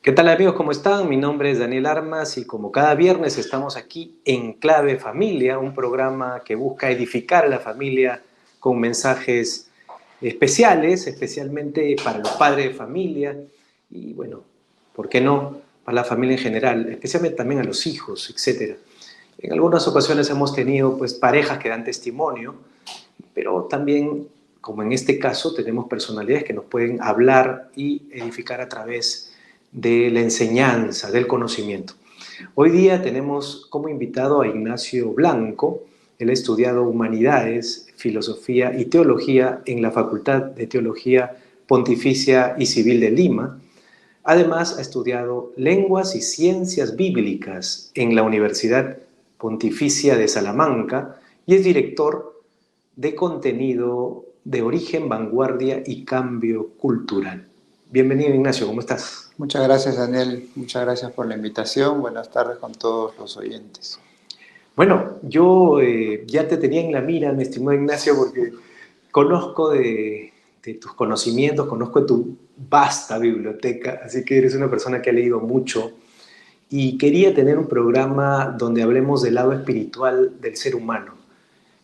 ¿Qué tal amigos? ¿Cómo están? Mi nombre es Daniel Armas y como cada viernes estamos aquí en Clave Familia, un programa que busca edificar a la familia con mensajes especiales, especialmente para los padres de familia y bueno, ¿por qué no? Para la familia en general, especialmente también a los hijos, etcétera. En algunas ocasiones hemos tenido pues parejas que dan testimonio, pero también, como en este caso, tenemos personalidades que nos pueden hablar y edificar a través de la enseñanza, del conocimiento. Hoy día tenemos como invitado a Ignacio Blanco. Él ha estudiado Humanidades, Filosofía y Teología en la Facultad de Teología Pontificia y Civil de Lima. Además, ha estudiado Lenguas y Ciencias Bíblicas en la Universidad Pontificia de Salamanca y es director de contenido de origen, vanguardia y cambio cultural. Bienvenido, Ignacio, ¿cómo estás? Muchas gracias, Daniel. Muchas gracias por la invitación. Buenas tardes con todos los oyentes. Bueno, yo ya te tenía en la mira, mi estimado Ignacio, porque conozco de tus conocimientos, conozco de tu vasta biblioteca, así que eres una persona que ha leído mucho y quería tener un programa donde hablemos del lado espiritual del ser humano.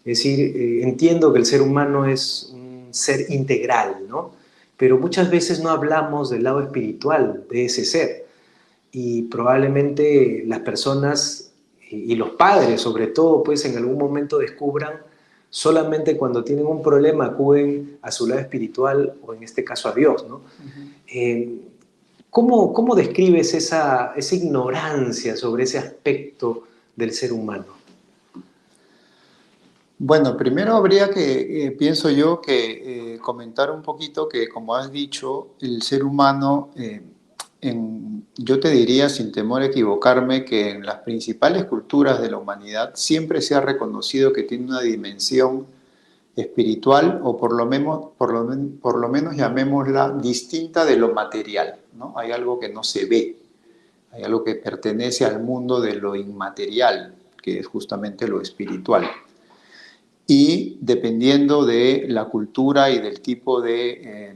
Es decir, entiendo que el ser humano es un ser integral, ¿no? Pero muchas veces no hablamos del lado espiritual de ese ser. Y probablemente las personas y los padres, sobre todo, pues en algún momento descubran solamente cuando tienen un problema acuden a su lado espiritual o en este caso a Dios, ¿no? Eh, ¿Cómo describes esa ignorancia sobre ese aspecto del ser humano? Bueno, primero habría que, pienso yo, que comentar un poquito que, como has dicho, el ser humano, yo te diría, sin temor a equivocarme, que en las principales culturas de la humanidad siempre se ha reconocido que tiene una dimensión espiritual o por lo menos llamémosla distinta de lo material, ¿no? Hay algo que no se ve, hay algo que pertenece al mundo de lo inmaterial, que es justamente lo espiritual. Y dependiendo de la cultura y del tipo de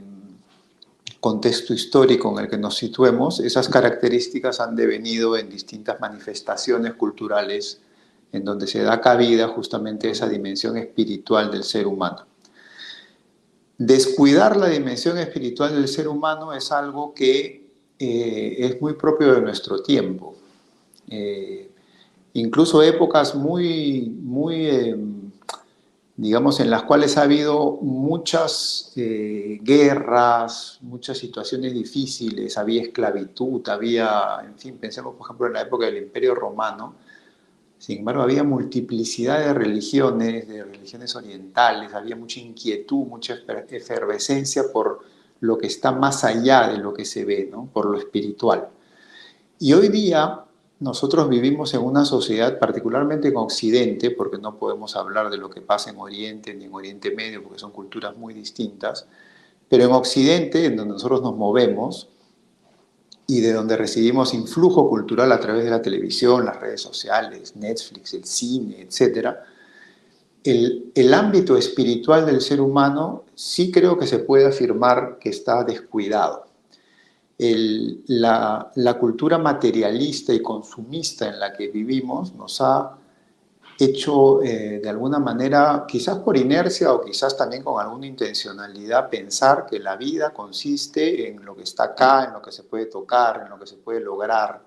contexto histórico en el que nos situemos, esas características han devenido en distintas manifestaciones culturales en donde se da cabida justamente esa dimensión espiritual del ser humano. Descuidar la dimensión espiritual del ser humano es algo que es muy propio de nuestro tiempo. Incluso épocas digamos, en las cuales ha habido muchas guerras, muchas situaciones difíciles, había esclavitud, en fin, pensemos por ejemplo en la época del Imperio Romano. Sin embargo, había multiplicidad de religiones orientales, había mucha inquietud, mucha efervescencia por lo que está más allá de lo que se ve, ¿no? Por lo espiritual. Y hoy día nosotros vivimos en una sociedad, particularmente en Occidente, porque no podemos hablar de lo que pasa en Oriente ni en Oriente Medio, porque son culturas muy distintas, pero en Occidente, en donde nosotros nos movemos y de donde recibimos influjo cultural a través de la televisión, las redes sociales, Netflix, el cine, etc., el ámbito espiritual del ser humano sí creo que se puede afirmar que está descuidado. La cultura materialista y consumista en la que vivimos nos ha hecho de alguna manera, quizás por inercia o quizás también con alguna intencionalidad, pensar que la vida consiste en lo que está acá, en lo que se puede tocar, en lo que se puede lograr,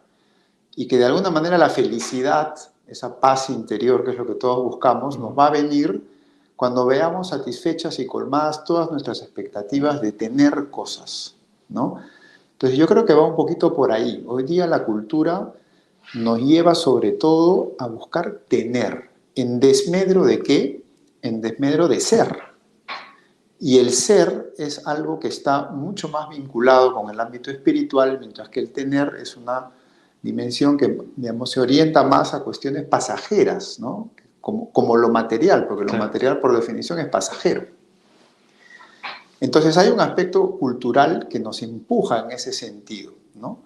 y que de alguna manera la felicidad, esa paz interior que es lo que todos buscamos, nos va a venir cuando veamos satisfechas y colmadas todas nuestras expectativas de tener cosas, ¿no? Entonces yo creo que va un poquito por ahí. Hoy día la cultura nos lleva sobre todo a buscar tener. ¿En desmedro de qué? En desmedro de ser. Y el ser es algo que está mucho más vinculado con el ámbito espiritual, mientras que el tener es una dimensión que, digamos, se orienta más a cuestiones pasajeras, ¿no? Como lo material, porque lo Claro. material por definición es pasajero. Entonces hay un aspecto cultural que nos empuja en ese sentido, ¿no?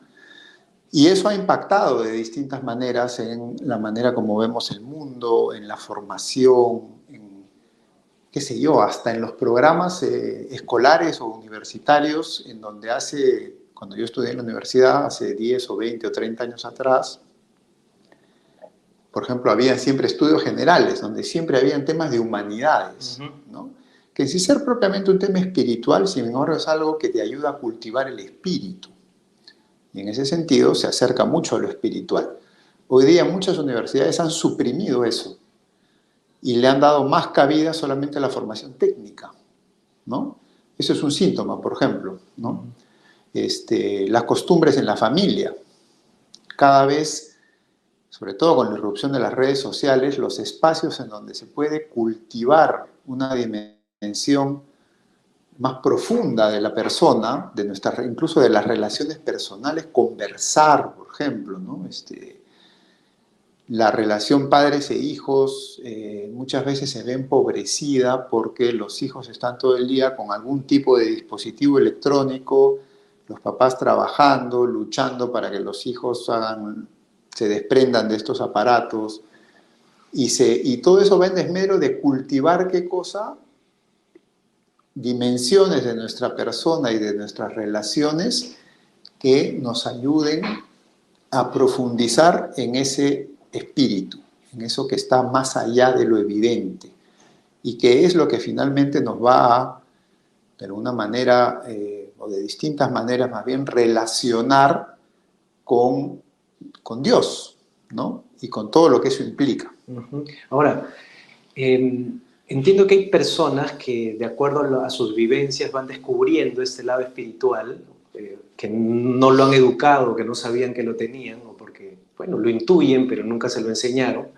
Y eso ha impactado de distintas maneras en la manera como vemos el mundo, en la formación, en, qué sé yo, hasta en los programas escolares o universitarios, en donde hace cuando yo estudié en la universidad, hace 10 o 20 o 30 años atrás, por ejemplo, había siempre estudios generales, donde siempre habían temas de humanidades, ¿no? Que sin ser propiamente un tema espiritual, sin embargo, es algo que te ayuda a cultivar el espíritu. Y en ese sentido se acerca mucho a lo espiritual. Hoy día muchas universidades han suprimido eso y le han dado más cabida solamente a la formación técnica, ¿no? Eso es un síntoma, por ejemplo, ¿no? Las costumbres en la familia. Cada vez, sobre todo con la irrupción de las redes sociales, los espacios en donde se puede cultivar una dimensión más profunda de la persona, de incluso de las relaciones personales, conversar, por ejemplo, ¿no? La relación padres e hijos muchas veces se ve empobrecida porque los hijos están todo el día con algún tipo de dispositivo electrónico, los papás trabajando, luchando para que los hijos se desprendan de estos aparatos y todo eso va en desmedro de cultivar ¿qué cosa? Dimensiones de nuestra persona y de nuestras relaciones que nos ayuden a profundizar en ese espíritu, en eso que está más allá de lo evidente y que es lo que finalmente nos va a, de alguna manera, o de distintas maneras más bien, relacionar con Dios, ¿no? Y con todo lo que eso implica. Ahora, entiendo que hay personas que, de acuerdo a sus vivencias, van descubriendo este lado espiritual, que no lo han educado, que no sabían que lo tenían, o porque, bueno, lo intuyen, pero nunca se lo enseñaron.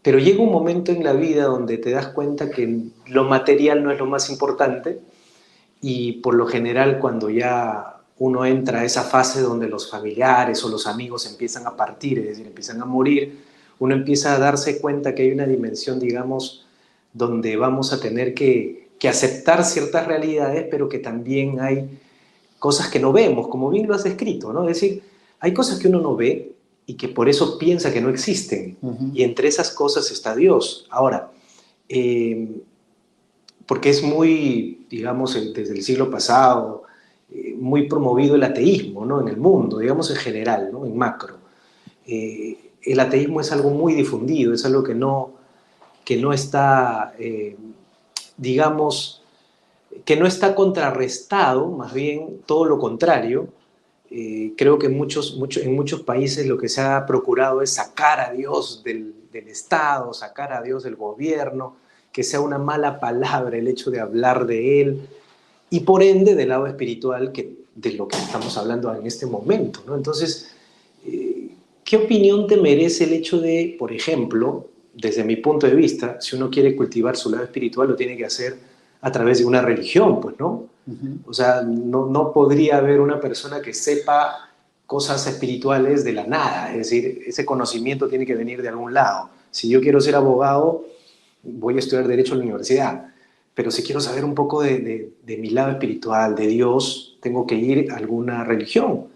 Pero llega un momento en la vida donde te das cuenta que lo material no es lo más importante y por lo general cuando ya uno entra a esa fase donde los familiares o los amigos empiezan a partir, es decir, empiezan a morir, uno empieza a darse cuenta que hay una dimensión, digamos, donde vamos a tener que aceptar ciertas realidades, pero que también hay cosas que no vemos, como bien lo has escrito, ¿no? Es decir, hay cosas que uno no ve y que por eso piensa que no existen, y entre esas cosas está Dios. Ahora, porque es muy, digamos, desde el siglo pasado, muy promovido el ateísmo, ¿no? En el mundo, digamos en general, ¿no? En macro. El ateísmo es algo muy difundido, es algo que no está, digamos, que no está contrarrestado, más bien todo lo contrario. Creo que en muchos países lo que se ha procurado es sacar a Dios del Estado, sacar a Dios del gobierno, que sea una mala palabra el hecho de hablar de Él, y por ende del lado espiritual de lo que estamos hablando en este momento, ¿no? Entonces, ¿qué opinión te merece el hecho de, por ejemplo, desde mi punto de vista, si uno quiere cultivar su lado espiritual, lo tiene que hacer a través de una religión, pues, ¿no? O sea, no podría haber una persona que sepa cosas espirituales de la nada, es decir, ese conocimiento tiene que venir de algún lado. Si yo quiero ser abogado, voy a estudiar Derecho en la universidad, pero si quiero saber un poco de mi lado espiritual, de Dios, tengo que ir a alguna religión,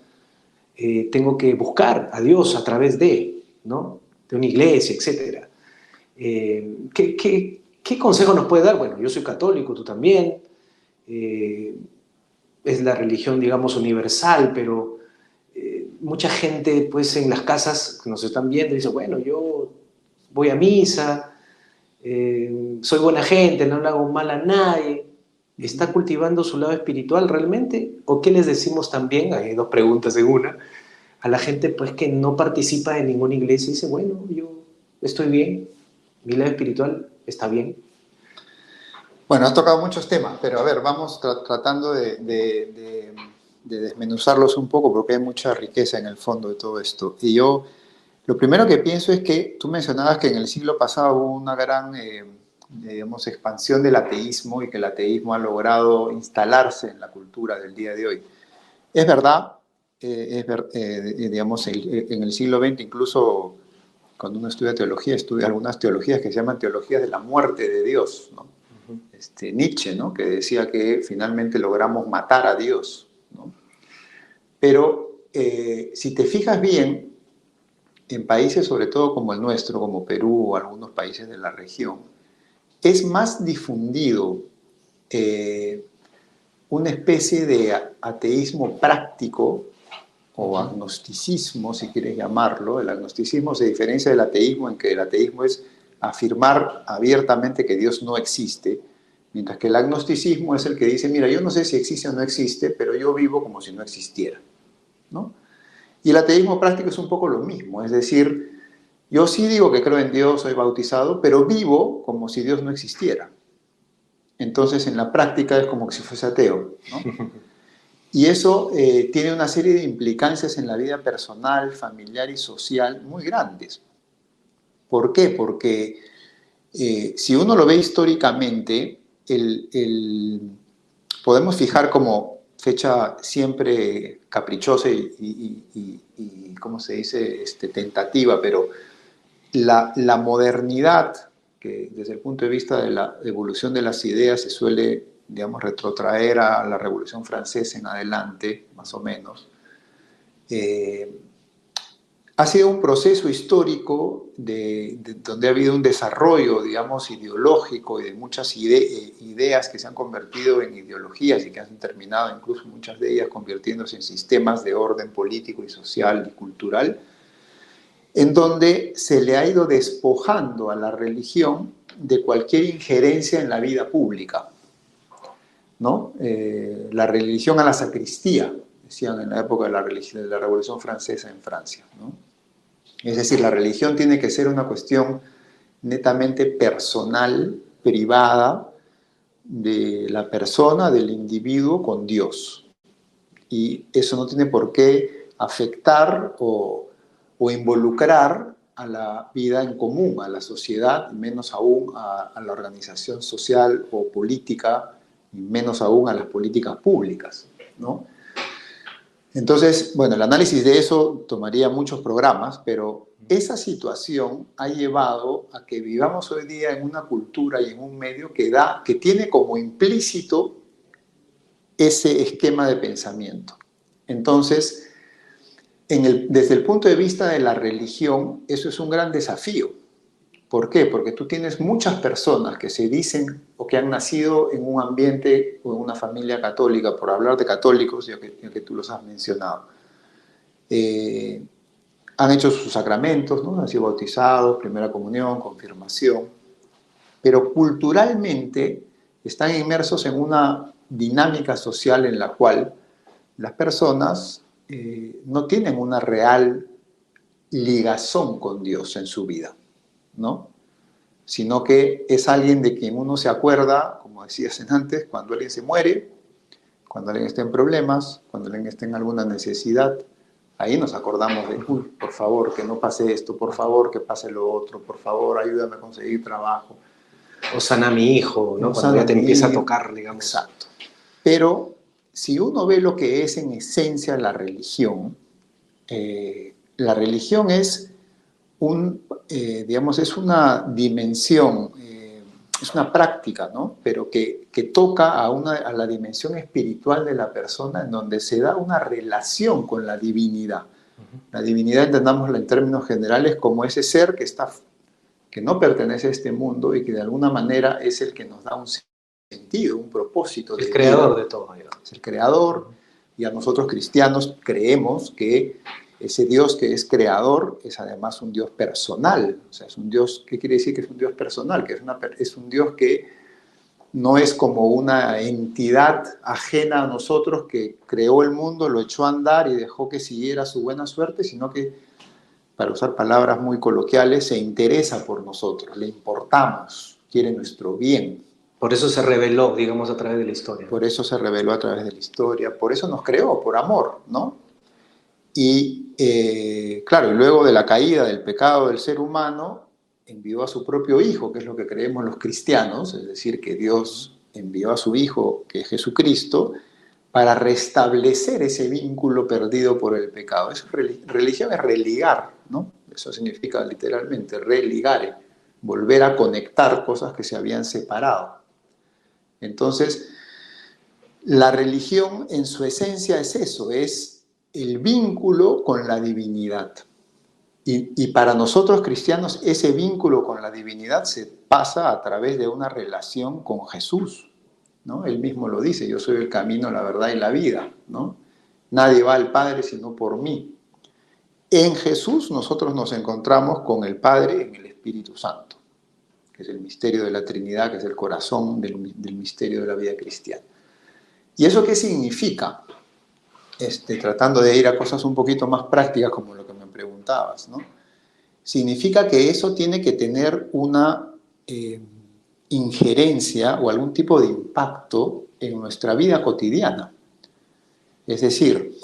tengo que buscar a Dios a través ¿no? De una iglesia, etc. ¿Qué consejo nos puede dar? Bueno, yo soy católico, tú también, es la religión, digamos, universal, pero mucha gente, pues, en las casas que nos están viendo, dice, bueno, yo voy a misa, soy buena gente, no le hago mal a nadie. ¿Está cultivando su lado espiritual realmente? ¿O qué les decimos también? Hay dos preguntas en una. A la gente, pues, que no participa en ninguna iglesia y dice, bueno, yo estoy bien, mi lado espiritual está bien. Bueno, has tocado muchos temas, pero a ver, vamos tratando de desmenuzarlos un poco porque hay mucha riqueza en el fondo de todo esto. Y yo, lo primero que pienso es que tú mencionabas que en el siglo pasado hubo una gran, digamos, expansión del ateísmo y que el ateísmo ha logrado instalarse en la cultura del día de hoy. Es verdad, digamos, en el siglo XX incluso cuando uno estudia teología, estudia algunas teologías que se llaman teologías de la muerte de Dios, ¿no? Nietzsche, ¿no? Que decía que finalmente logramos matar a Dios, ¿no? Pero si te fijas bien, en países sobre todo como el nuestro, como Perú o algunos países de la región, es más difundido una especie de ateísmo práctico o agnosticismo, si quieres llamarlo. El agnosticismo se diferencia del ateísmo en que el ateísmo es afirmar abiertamente que Dios no existe, mientras que el agnosticismo es el que dice, mira, yo no sé si existe o no existe, pero yo vivo como si no existiera, ¿no? Y el ateísmo práctico es un poco lo mismo, es decir, yo sí digo que creo en Dios, soy bautizado, pero vivo como si Dios no existiera. Entonces, en la práctica es como si fuese ateo, ¿no? Y eso tiene una serie de implicancias en la vida personal, familiar y social muy grandes. ¿Por qué? Porque si uno lo ve históricamente, podemos fijar como fecha siempre caprichosa y ¿cómo se dice? Tentativa, pero la modernidad, que desde el punto de vista de la evolución de las ideas se suele, digamos, retrotraer a la Revolución Francesa en adelante, más o menos, ha sido un proceso histórico donde ha habido un desarrollo, digamos, ideológico y de muchas ideas que se han convertido en ideologías y que han terminado incluso muchas de ellas convirtiéndose en sistemas de orden político y social y cultural, en donde se le ha ido despojando a la religión de cualquier injerencia en la vida pública, ¿no? La religión a la sacristía, decían en la época de la Revolución Francesa en Francia, ¿no? Es decir, la religión tiene que ser una cuestión netamente personal, privada, de la persona, del individuo con Dios. Y eso no tiene por qué afectar o involucrar a la vida en común, a la sociedad, menos aún a la organización social o política, y menos aún a las políticas públicas, ¿no? Entonces, bueno, el análisis de eso tomaría muchos programas, pero esa situación ha llevado a que vivamos hoy día en una cultura y en un medio que tiene como implícito ese esquema de pensamiento. Entonces, desde el punto de vista de la religión, eso es un gran desafío. ¿Por qué? Porque tú tienes muchas personas que se dicen o que han nacido en un ambiente o en una familia católica, por hablar de católicos, ya que tú los has mencionado. Han hecho sus sacramentos, ¿no? Han sido bautizados, primera comunión, confirmación, pero culturalmente están inmersos en una dinámica social en la cual las personas no tienen una real ligazón con Dios en su vida, ¿no? Sino que es alguien de quien uno se acuerda, como decías antes, cuando alguien se muere, cuando alguien está en problemas, cuando alguien está en alguna necesidad. Ahí nos acordamos de, uy, por favor, que no pase esto, por favor, que pase lo otro, por favor, ayúdame a conseguir trabajo. O sana a mi hijo, ¿no? Cuando ya te empieza a tocar, digamos. Exacto. Pero si uno ve lo que es en esencia la religión es digamos, es una dimensión, es una práctica, ¿no? Pero que toca a la dimensión espiritual de la persona, en donde se da una relación con la divinidad. La divinidad, entendámosla en términos generales, como ese ser que no pertenece a este mundo y que de alguna manera es el que nos da un sentido, un propósito de vida. El creador de todo. Es el creador, y a nosotros cristianos creemos que ese Dios que es creador es además un Dios personal. O sea, es un Dios, ¿qué quiere decir que es un Dios personal? Que es un Dios que no es como una entidad ajena a nosotros que creó el mundo, lo echó a andar y dejó que siguiera su buena suerte, sino que, para usar palabras muy coloquiales, se interesa por nosotros, le importamos, quiere nuestro bien. Por eso se reveló, digamos, a través de la historia. Por eso se reveló a través de la historia, por eso nos creó, por amor, ¿no? Y claro, luego de la caída del pecado del ser humano, envió a su propio Hijo, que es lo que creemos los cristianos, es decir, que Dios envió a su Hijo, que es Jesucristo, para restablecer ese vínculo perdido por el pecado. Religión es religar, ¿no? Eso significa literalmente religar, volver a conectar cosas que se habían separado. Entonces, la religión en su esencia es eso, es el vínculo con la divinidad. Y para nosotros cristianos ese vínculo con la divinidad se pasa a través de una relación con Jesús, ¿no? Él mismo lo dice, yo soy el camino, la verdad y la vida, ¿no? Nadie va al Padre sino por mí. En Jesús nosotros nos encontramos con el Padre en el Espíritu Santo, que es el misterio de la Trinidad, que es el corazón del misterio de la vida cristiana. ¿Y eso qué significa? Tratando de ir a cosas un poquito más prácticas, como lo que me preguntabas, ¿no? Significa que eso tiene que tener una injerencia o algún tipo de impacto en nuestra vida cotidiana. Es decir,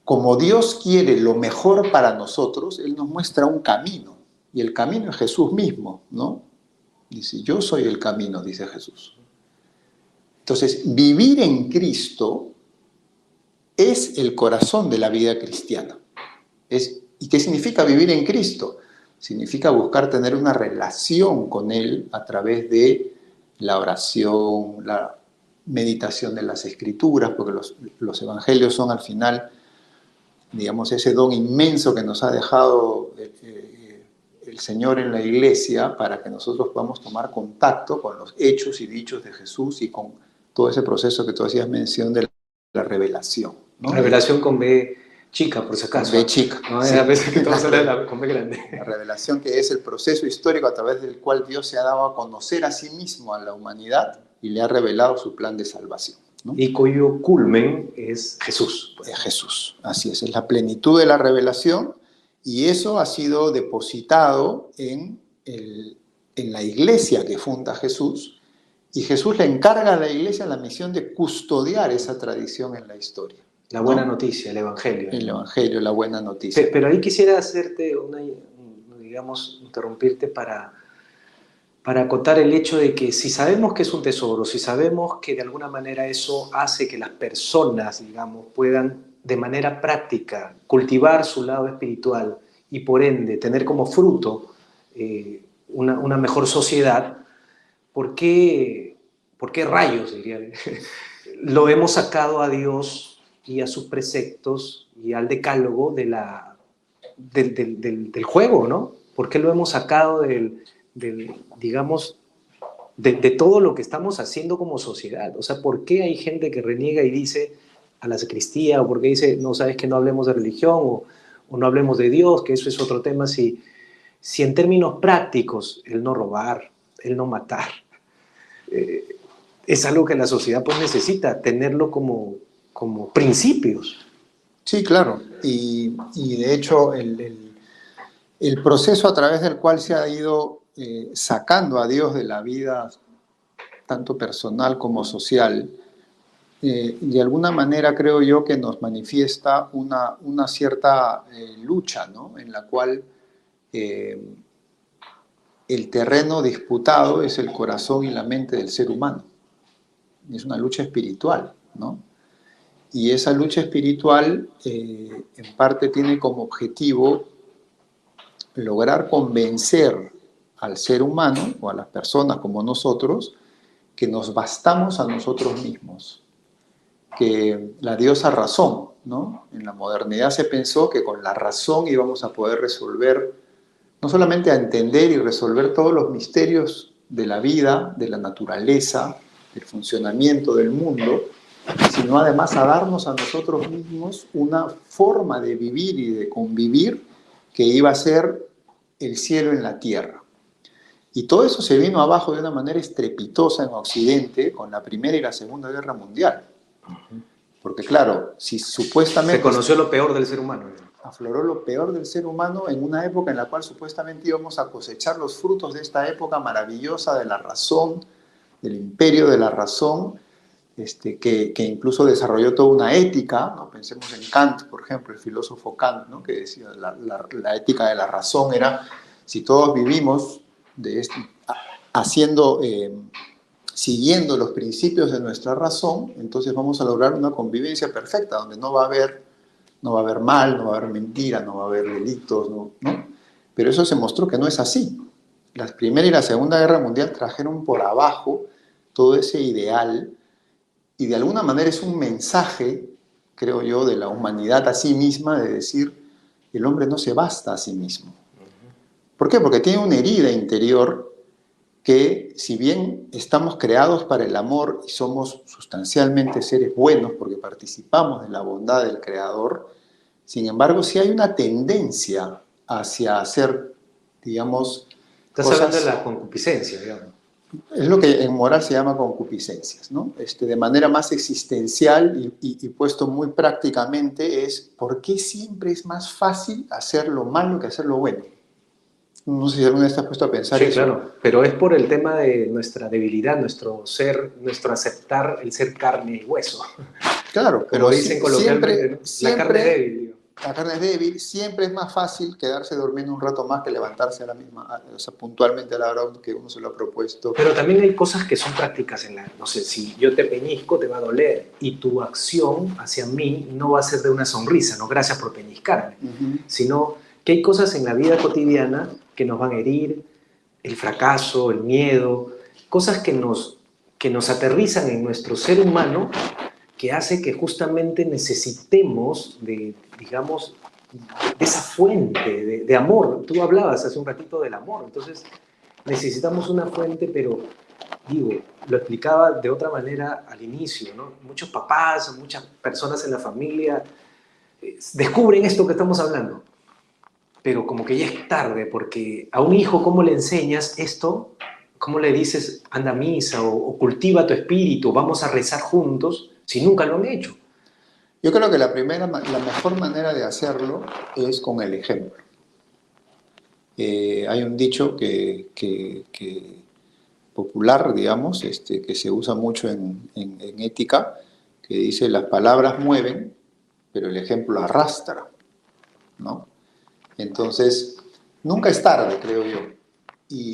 como Dios quiere lo mejor para nosotros, Él nos muestra un camino, y el camino es Jesús mismo, ¿no? Dice, yo soy el camino, dice Jesús. Entonces, vivir en Cristo es el corazón de la vida cristiana. ¿Y qué significa vivir en Cristo? Significa buscar tener una relación con Él a través de la oración, la meditación de las Escrituras, porque los evangelios son al final, digamos, ese don inmenso que nos ha dejado el Señor en la iglesia para que nosotros podamos tomar contacto con los hechos y dichos de Jesús y con todo ese proceso que tú hacías mención de la revelación, ¿no? Revelación con B chica, por si acaso. Con B chica. ¿No? Sí. A veces que todos hablan con B grande. La revelación, que es el proceso histórico a través del cual Dios se ha dado a conocer a sí mismo a la humanidad y le ha revelado su plan de salvación, ¿no? Y cuyo culmen es Jesús. Es Jesús, así es la plenitud de la revelación, y eso ha sido depositado en la iglesia que funda Jesús, y Jesús le encarga a la iglesia la misión de custodiar esa tradición en la historia. La buena noticia, el Evangelio. El Evangelio, la buena noticia. Pero ahí quisiera hacerte interrumpirte para acotar el hecho de que si sabemos que es un tesoro, si sabemos que de alguna manera eso hace que las personas, digamos, puedan de manera práctica cultivar su lado espiritual y por ende tener como fruto una mejor sociedad, ¿por qué rayos, diría, lo hemos sacado a Dios y a sus preceptos y al decálogo del juego, ¿no? ¿Por qué lo hemos sacado digamos, de todo lo que estamos haciendo como sociedad? O sea, ¿por qué hay gente que reniega y dice a la sacristía, o por qué dice, no, sabes, que no hablemos de religión, o no hablemos de Dios, que eso es otro tema? Si en términos prácticos, el no robar, el no matar, es algo que la sociedad pues necesita, tenerlo como principios. Sí, claro, y de hecho el proceso a través del cual se ha ido sacando a Dios de la vida, tanto personal como social, de alguna manera creo yo que nos manifiesta una cierta lucha, ¿no? En la cual el terreno disputado es el corazón y la mente del ser humano. Es una lucha espiritual, ¿no? Y esa lucha espiritual en parte tiene como objetivo lograr convencer al ser humano o a las personas como nosotros que nos bastamos a nosotros mismos, que la diosa razón, ¿no? En la modernidad se pensó que con la razón íbamos a poder resolver, no solamente a entender y resolver todos los misterios de la vida, de la naturaleza, del funcionamiento del mundo, sino además a darnos a nosotros mismos una forma de vivir y de convivir que iba a ser el cielo en la tierra. Y todo eso se vino abajo de una manera estrepitosa en Occidente con la Primera y la Segunda Guerra Mundial. Porque claro, si supuestamente... Se conoció lo peor del ser humano. Afloró lo peor del ser humano en una época en la cual supuestamente íbamos a cosechar los frutos de esta época maravillosa de la razón, del imperio de la razón, que incluso desarrolló toda una ética, ¿no? Pensemos en Kant, por ejemplo, el filósofo Kant, ¿no? Que decía la ética de la razón era, si todos vivimos siguiendo los principios de nuestra razón, entonces vamos a lograr una convivencia perfecta, donde no va a haber mal, no va a haber mentira, no va a haber delitos, ¿no? Pero eso se mostró que no es así. La Primera y la Segunda Guerra Mundial trajeron por abajo todo ese ideal, y de alguna manera es un mensaje, creo yo, de la humanidad a sí misma, de decir, el hombre no se basta a sí mismo. ¿Por qué? Porque tiene una herida interior que si bien estamos creados para el amor y somos sustancialmente seres buenos porque participamos de la bondad del Creador, sin embargo, sí hay una tendencia hacia hacer, digamos, Estás hablando de cosas, la concupiscencia, digamos. es lo que en moral se llama concupiscencias, ¿no? De manera más existencial y puesto muy prácticamente es, ¿por qué siempre es más fácil hacer lo malo que hacer lo bueno? No sé si alguna vez te has puesto a pensar Sí, eso. claro, pero es por el tema de nuestra debilidad, nuestro ser, nuestro aceptar el ser carne y hueso. Claro, Como pero dicen coloquialmente, ¿no? La carne es siempre débil, digo. la carne es débil, siempre es más fácil quedarse durmiendo un rato más que levantarse a la misma, o sea, puntualmente a la hora que uno se lo ha propuesto. Pero también hay cosas que son prácticas en la... No sé, si yo te peñisco, te va a doler. Y tu acción hacia mí no va a ser de una sonrisa, no gracias por peñiscarme. Uh-huh. Sino que hay cosas en la vida cotidiana que nos van a herir, el fracaso, el miedo, cosas que nos aterrizan en nuestro ser humano que hace que justamente necesitemos de, digamos, de esa fuente de amor. Tú hablabas hace un ratito del amor, entonces necesitamos una fuente, pero digo, lo explicaba de otra manera al inicio, ¿no? Muchos papás, muchas personas en la familia descubren esto que estamos hablando, pero como que ya es tarde, porque a un hijo, ¿cómo le enseñas esto? ¿Cómo le dices, anda a misa o cultiva tu espíritu, vamos a rezar juntos, si nunca lo han hecho? Yo creo que la mejor manera de hacerlo es con el ejemplo. Hay un dicho que popular, digamos, que se usa mucho en ética, que dice las palabras mueven, pero el ejemplo arrastra, ¿no? Entonces, nunca es tarde, creo yo. Y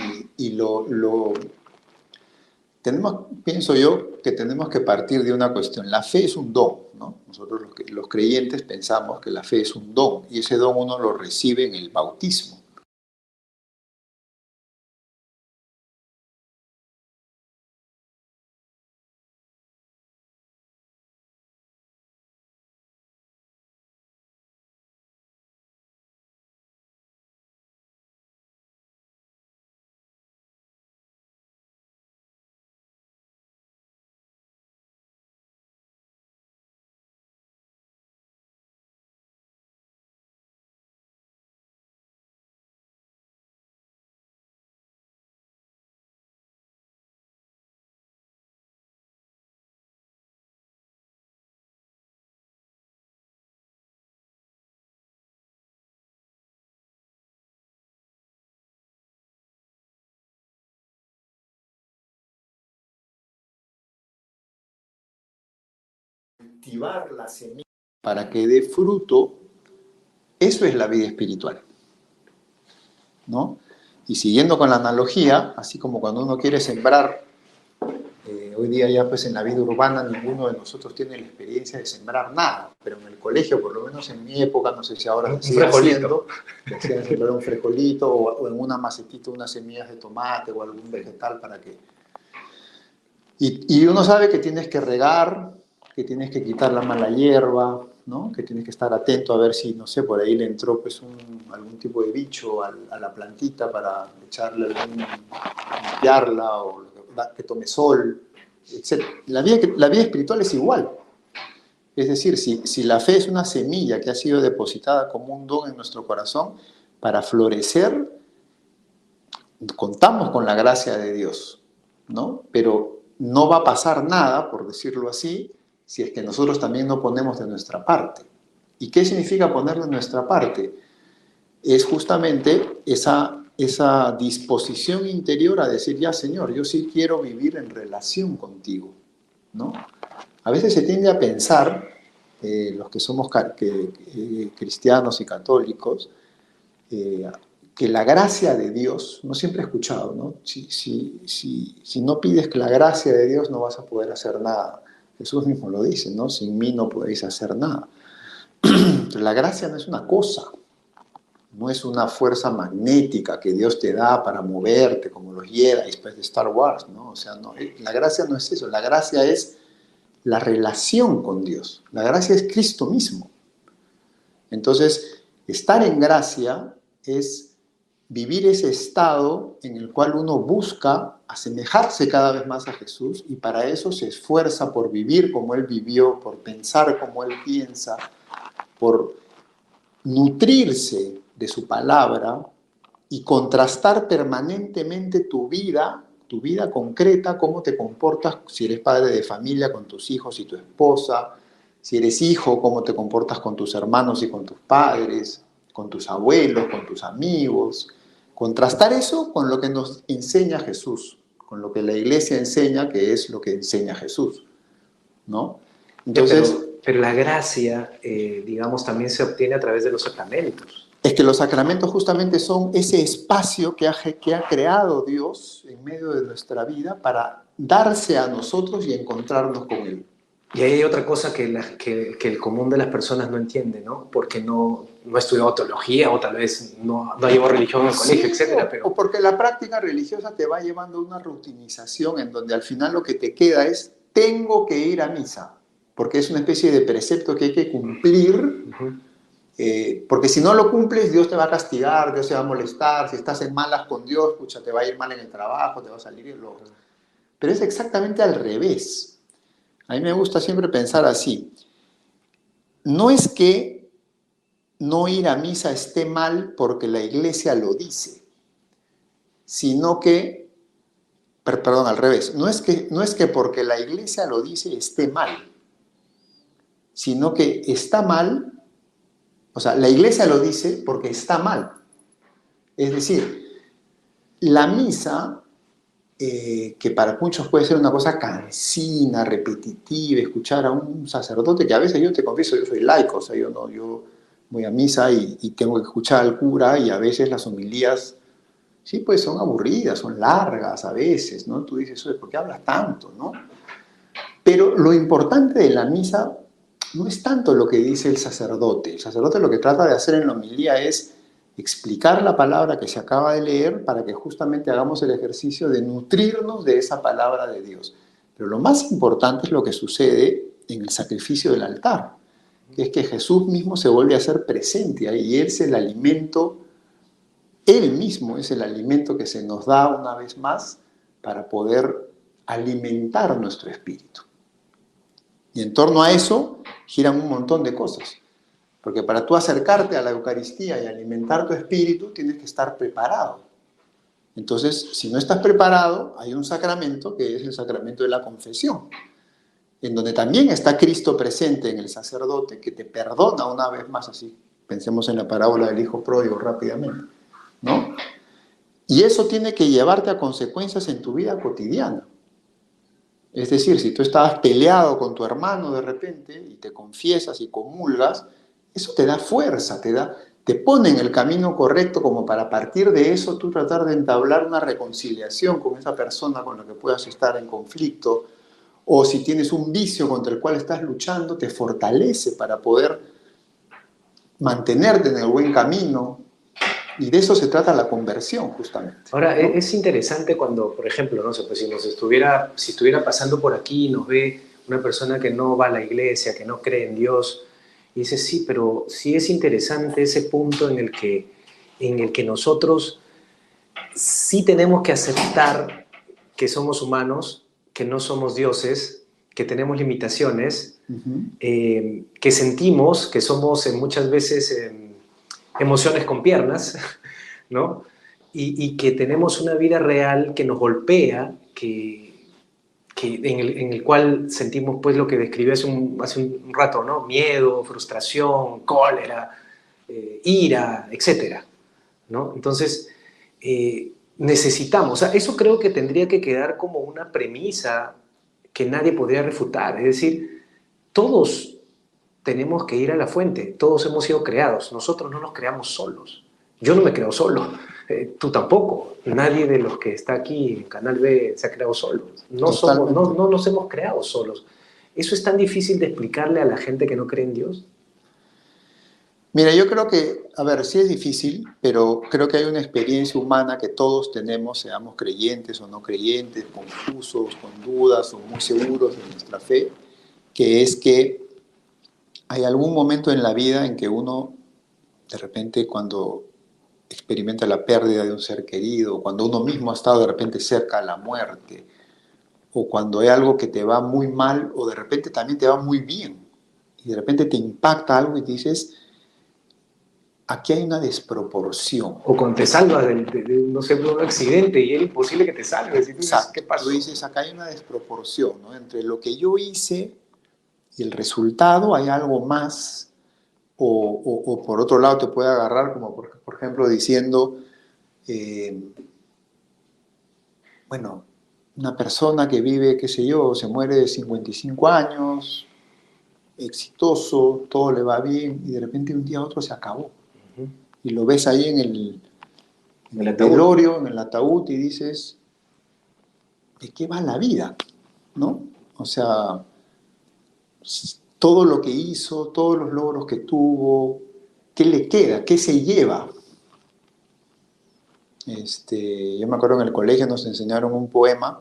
pienso yo, que tenemos que partir de una cuestión. La fe es un don, ¿no? Nosotros los creyentes pensamos que la fe es un don, y ese don uno lo recibe en el bautismo. Cultivar la semilla para que dé fruto, eso es la vida espiritual, ¿no? Y siguiendo con la analogía, así como cuando uno quiere sembrar, hoy día ya pues en la vida urbana ninguno de nosotros tiene la experiencia de sembrar nada, pero en el colegio, por lo menos en mi época, no sé si ahora se sigue haciendo, te hacían sembrar un frijolito o en una macetita unas semillas de tomate o algún vegetal para que... Y uno sabe que tienes que regar, que tienes que quitar la mala hierba, ¿no? Que tienes que estar atento a ver si, no sé, por ahí le entró pues algún tipo de bicho a la plantita para echarle limpiarla o que tome sol, etc. La vida espiritual es igual. Es decir, si la fe es una semilla que ha sido depositada como un don en nuestro corazón, para florecer contamos con la gracia de Dios, ¿no? Pero no va a pasar nada, por decirlo así, si es que nosotros también no ponemos de nuestra parte. ¿Y qué significa poner de nuestra parte? Es justamente esa disposición interior a decir, ya Señor, yo sí quiero vivir en relación contigo, ¿no? A veces se tiende a pensar, los que somos cristianos y católicos, que la gracia de Dios, no siempre he escuchado, ¿no? Si no pides que la gracia de Dios no vas a poder hacer nada. Jesús mismo lo dice, ¿no? Sin mí no podéis hacer nada. La gracia no es una cosa, no es una fuerza magnética que Dios te da para moverte, como los Jedi después de Star Wars, ¿no? O sea, no, la gracia no es eso, la gracia es la relación con Dios. La gracia es Cristo mismo. Entonces, estar en gracia es vivir ese estado en el cual uno busca asemejarse cada vez más a Jesús y para eso se esfuerza por vivir como Él vivió, por pensar como Él piensa, por nutrirse de su palabra y contrastar permanentemente tu vida concreta, cómo te comportas si eres padre de familia con tus hijos y tu esposa, si eres hijo, cómo te comportas con tus hermanos y con tus padres, con tus abuelos, con tus amigos. Contrastar eso con lo que nos enseña Jesús, con lo que la iglesia enseña, que es lo que enseña Jesús, ¿no? Ya, Entonces, pero la gracia, digamos, también se obtiene a través de los sacramentos. es que los sacramentos justamente son ese espacio que ha creado Dios en medio de nuestra vida para darse a nosotros y encontrarnos con Él. Y ahí hay otra cosa que el común de las personas no entiende, ¿no? Porque no estudió teología o tal vez no llevó religión en el colegio, Sí, etcétera, o porque la práctica religiosa te va llevando a una rutinización en donde al final lo que te queda es tengo que ir a misa, porque es una especie de precepto que hay que cumplir. Porque si no lo cumples, Dios te va a castigar, Dios se va a molestar, si estás en malas con Dios, pucha, te va a ir mal en el trabajo, te va a salir el loco. Pero es exactamente al revés. A mí me gusta siempre pensar así. No es que no ir a misa esté mal porque la iglesia lo dice, sino que, perdón, al revés, no es que porque la iglesia lo dice esté mal, sino que está mal, o sea, la iglesia lo dice porque está mal. Es decir, la misa, que para muchos puede ser una cosa cansina, repetitiva, escuchar a un sacerdote, que a veces yo te confieso, yo soy laico, o sea, yo voy a misa y tengo que escuchar al cura y a veces las homilías, sí, pues son aburridas, son largas a veces, ¿no? Tú dices, oye, ¿por qué hablas tanto, no? Pero lo importante de la misa no es tanto lo que dice el sacerdote. El sacerdote lo que trata de hacer en la homilía es explicar la palabra que se acaba de leer para que justamente hagamos el ejercicio de nutrirnos de esa palabra de Dios. Pero lo más importante es lo que sucede en el sacrificio del altar, que es que Jesús mismo se vuelve a hacer presente ahí y Él es el alimento, Él mismo es el alimento que se nos da una vez más para poder alimentar nuestro espíritu. Y en torno a eso giran un montón de cosas. Porque para tú acercarte a la Eucaristía y alimentar tu espíritu, tienes que estar preparado. Entonces, si no estás preparado, hay un sacramento que es el sacramento de la confesión, en donde también está Cristo presente en el sacerdote, que te perdona una vez más así. Pensemos en la parábola del hijo pródigo rápidamente, ¿no? Y eso tiene que llevarte a consecuencias en tu vida cotidiana. Es decir, si tú estabas peleado con tu hermano de repente y te confiesas y comulgas, eso te da fuerza, te pone en el camino correcto como para a partir de eso tú tratar de entablar una reconciliación con esa persona con la que puedas estar en conflicto. O si tienes un vicio contra el cual estás luchando, te fortalece para poder mantenerte en el buen camino. Y de eso se trata la conversión, justamente, Ahora, ¿no? es interesante cuando, por ejemplo, no sé, pues si estuviera pasando por aquí y nos ve una persona que no va a la iglesia, que no cree en Dios, y dice, sí, pero sí es interesante ese punto en el que nosotros sí tenemos que aceptar que somos humanos, que no somos dioses, que tenemos limitaciones, que sentimos, que somos muchas veces emociones con piernas, ¿no? Y que tenemos una vida real que nos golpea, en el cual sentimos pues lo que describí hace un rato, ¿no? Miedo, frustración, cólera, ira, etcétera, ¿no? Entonces, necesitamos, o sea, eso creo que tendría que quedar como una premisa que nadie podría refutar, es decir, todos tenemos que ir a la fuente, todos hemos sido creados, nosotros no nos creamos solos, yo no me creo solo, tú tampoco, nadie de los que está aquí en Canal B se ha creado solo, Totalmente. no nos hemos creado solos. ¿Eso es tan difícil de explicarle a la gente que no cree en Dios? Mira, yo creo que, a ver, sí es difícil, pero creo que hay una experiencia humana que todos tenemos, seamos creyentes o no creyentes, confusos, con dudas o muy seguros de nuestra fe, que es que hay algún momento en la vida en que uno, de repente, cuando experimenta la pérdida de un ser querido, cuando uno mismo ha estado de repente cerca a la muerte, o cuando hay algo que te va muy mal, o de repente también te va muy bien, y de repente te impacta algo y dices, aquí hay una desproporción. O cuando te salvas no sé, de un accidente y es imposible que te salves. Y tú dices, ¿qué Exacto, tú pasó? dices, acá hay una desproporción, ¿no? Entre lo que yo hice y el resultado hay algo más, o por otro lado te puede agarrar, como por ejemplo diciendo, eh, bueno, una persona que vive, qué sé yo, se muere de 55 años, exitoso, todo le va bien, y de repente un día a otro se acabó. Ujú. Y lo ves ahí en El el ataúd. velorio, en el ataúd, y dices, ¿de qué va la vida? ¿No? O sea, todo lo que hizo, todos los logros que tuvo, ¿qué le queda? ¿Qué se lleva? Yo me acuerdo en el colegio nos enseñaron un poema,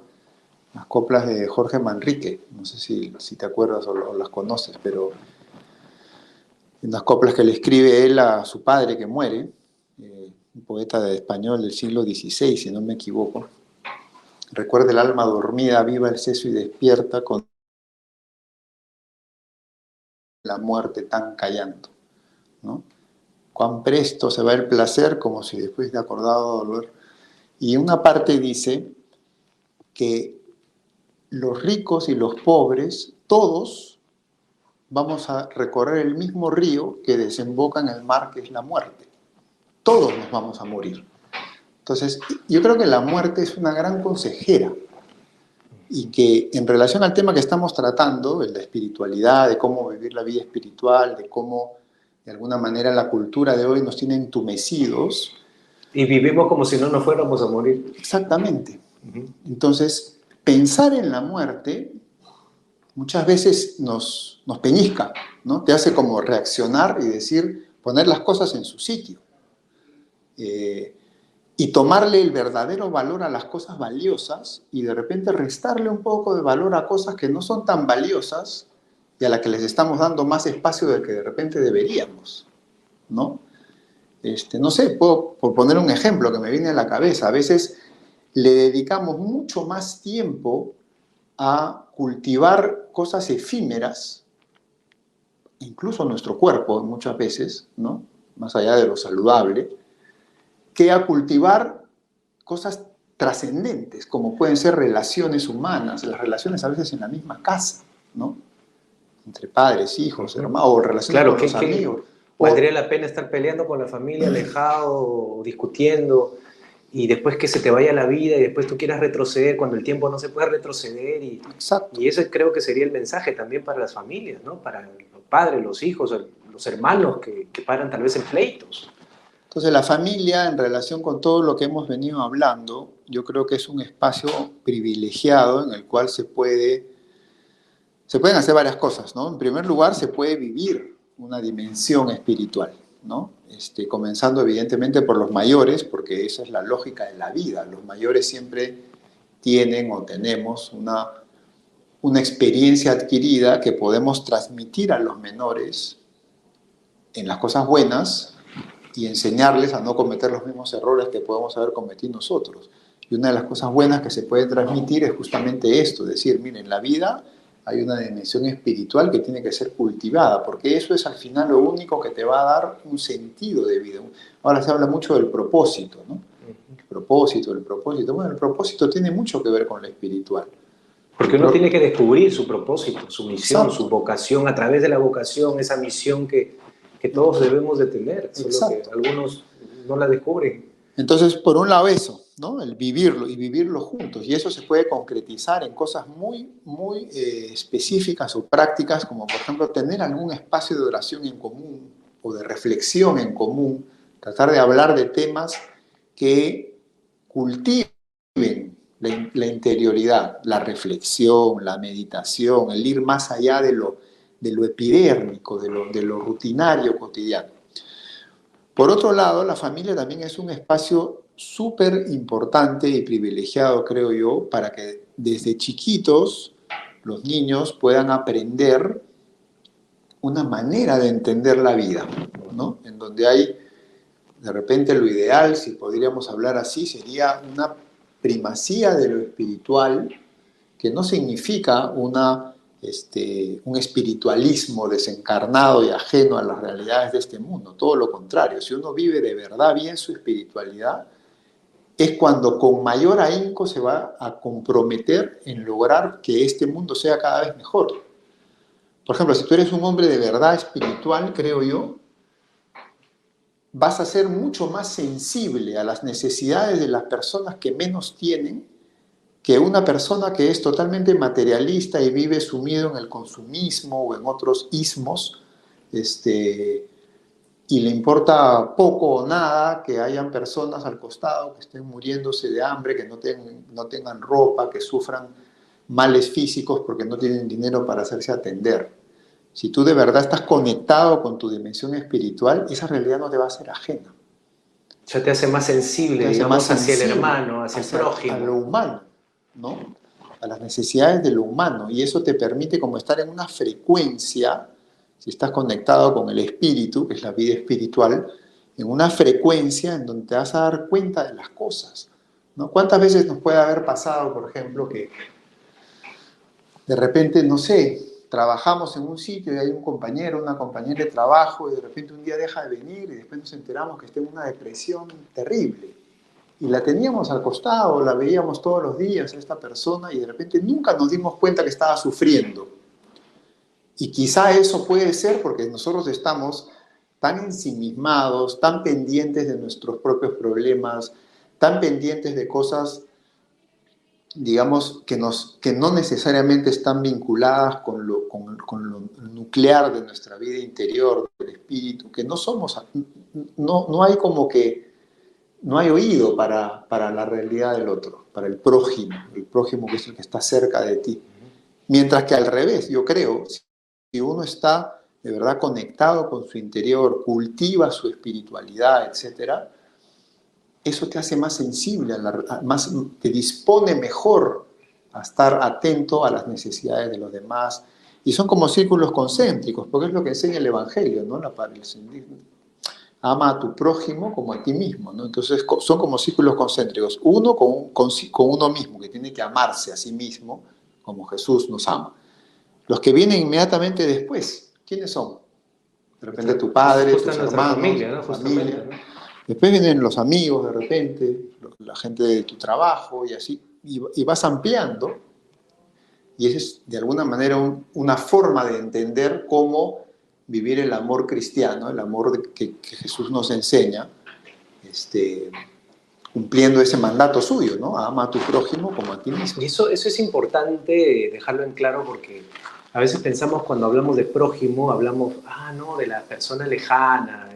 las coplas de Jorge Manrique, no sé si te acuerdas o las conoces, pero unas coplas que le escribe él a su padre que muere, un poeta de español del siglo XVI, si no me equivoco. Recuerda el alma dormida, viva el seso y despierta con la muerte tan callando, ¿no? Cuán presto se va el placer como si después de acordado dolor. Y una parte dice que los ricos y los pobres, todos vamos a recorrer el mismo río que desemboca en el mar, que es la muerte. Todos nos vamos a morir. Entonces, yo creo que la muerte es una gran consejera y que en relación al tema que estamos tratando, de la espiritualidad, de cómo vivir la vida espiritual, de cómo de alguna manera la cultura de hoy nos tiene entumecidos, Y vivimos como si no nos fuéramos a morir. exactamente. Ujú. Entonces, pensar en la muerte muchas veces nos peñisca, ¿no? Te hace como reaccionar y decir, poner las cosas en su sitio. Eh, y tomarle el verdadero valor a las cosas valiosas y de repente restarle un poco de valor a cosas que no son tan valiosas y a las que les estamos dando más espacio del que de repente deberíamos, ¿no? No sé, por poner un ejemplo que me viene a la cabeza, a veces le dedicamos mucho más tiempo a cultivar cosas efímeras, incluso nuestro cuerpo muchas veces, ¿no? Más allá de lo saludable, que a cultivar cosas trascendentes, como pueden ser relaciones humanas, las relaciones a veces en la misma casa, ¿no? Entre padres, hijos, Ujú. hermanos, o relaciones Claro, con los que amigos. valdría O, la pena estar peleando con la familia, alejado, o discutiendo, y después que se te vaya la vida y después tú quieras retroceder cuando el tiempo no se puede retroceder. exacto. Y ese creo que sería el mensaje también para las familias, ¿no? Para los padres, los hijos, los hermanos que paran tal vez en pleitos. Entonces la familia, en relación con todo lo que hemos venido hablando, yo creo que es un espacio privilegiado en el cual se pueden hacer varias cosas, ¿no? En primer lugar, se puede vivir una dimensión espiritual, ¿no? Comenzando evidentemente por los mayores, porque esa es la lógica de la vida. Los mayores siempre tienen o tenemos una experiencia adquirida que podemos transmitir a los menores en las cosas buenas y enseñarles a no cometer los mismos errores que podemos haber cometido nosotros. Y una de las cosas buenas que se puede transmitir es justamente esto, decir, miren, en la vida hay una dimensión espiritual que tiene que ser cultivada, porque eso es al final lo único que te va a dar un sentido de vida. Ahora se habla mucho del propósito, ¿no? El propósito, el propósito. Bueno, el propósito tiene mucho que ver con lo espiritual. El Porque uno tiene pro... que descubrir su propósito, su misión, su Exacto, vocación, a través de la vocación, esa misión que todos debemos de tener, solo que exacto. algunos no la descubren. Entonces, por un lado eso, ¿no? El vivirlo y vivirlo juntos. Y eso se puede concretizar en cosas muy específicas o prácticas, como por ejemplo tener algún espacio de oración en común o de reflexión en común, tratar de hablar de temas que cultiven la interioridad, la reflexión, la meditación, el ir más allá de lo epidérmico, de lo rutinario cotidiano. Por otro lado, la familia también es un espacio súper importante y privilegiado, creo yo, para que desde chiquitos los niños puedan aprender una manera de entender la vida, ¿no? En donde hay De repente lo ideal, si podríamos hablar así, sería una primacía de lo espiritual, que no significa un espiritualismo desencarnado y ajeno a las realidades de este mundo. Todo lo contrario, si uno vive de verdad bien su espiritualidad, es cuando con mayor ahínco se va a comprometer en lograr que este mundo sea cada vez mejor. Por ejemplo, si tú eres un hombre de verdad espiritual, creo yo, vas a ser mucho más sensible a las necesidades de las personas que menos tienen que una persona que es totalmente materialista y vive sumido en el consumismo o en otros ismos, y le importa poco o nada que hayan personas al costado que estén muriéndose de hambre, que no tengan ropa, que sufran males físicos porque no tienen dinero para hacerse atender. Si tú de verdad estás conectado con tu dimensión espiritual, esa realidad no te va a ser ajena. Ya te hace más sensible, digamos, hacia el hermano, hacia el prójimo. A lo humano, ¿no? A las necesidades de lo humano. Y eso te permite como estar en una frecuencia, si estás conectado con el espíritu, que es la vida espiritual, en una frecuencia en donde te vas a dar cuenta de las cosas, ¿no? ¿Cuántas veces nos puede haber pasado, por ejemplo, que de repente, no sé, trabajamos en un sitio y hay un compañero, una compañera de trabajo y de repente un día deja de venir y después nos enteramos que está en una depresión terrible? Y la teníamos al costado, la veíamos todos los días a esta persona y de repente nunca nos dimos cuenta que estaba sufriendo. Y quizá eso puede ser porque nosotros estamos tan ensimismados, tan pendientes de nuestros propios problemas, tan pendientes de cosas, digamos, que no necesariamente están vinculadas con lo nuclear de nuestra vida interior, del espíritu, que no somos, no hay como que, no hay oído para la realidad del otro, para el prójimo que es el que está cerca de ti. Mientras que al revés, yo creo, si uno está de verdad conectado con su interior, cultiva su espiritualidad, etcétera, eso te hace más sensible, te dispone mejor a estar atento a las necesidades de los demás. Y son como círculos concéntricos, porque es lo que enseña el Evangelio, ¿no? Ama a tu prójimo como a ti mismo, ¿no? Entonces son como círculos concéntricos. Uno con uno mismo, que tiene que amarse a sí mismo, como Jesús nos ama. Los que vienen inmediatamente después, ¿quiénes son? De repente tu padre, tus hermanos, familia, ¿no? tu familia. Después vienen los amigos de repente, la gente de tu trabajo y así, y vas ampliando. Y esa es de alguna manera una forma de entender cómo vivir el amor cristiano, el amor que Jesús nos enseña, cumpliendo ese mandato suyo, ¿no? Ama a tu prójimo como a ti mismo. Y eso es importante dejarlo en claro porque a veces pensamos cuando hablamos de prójimo, hablamos, no, de la persona lejana.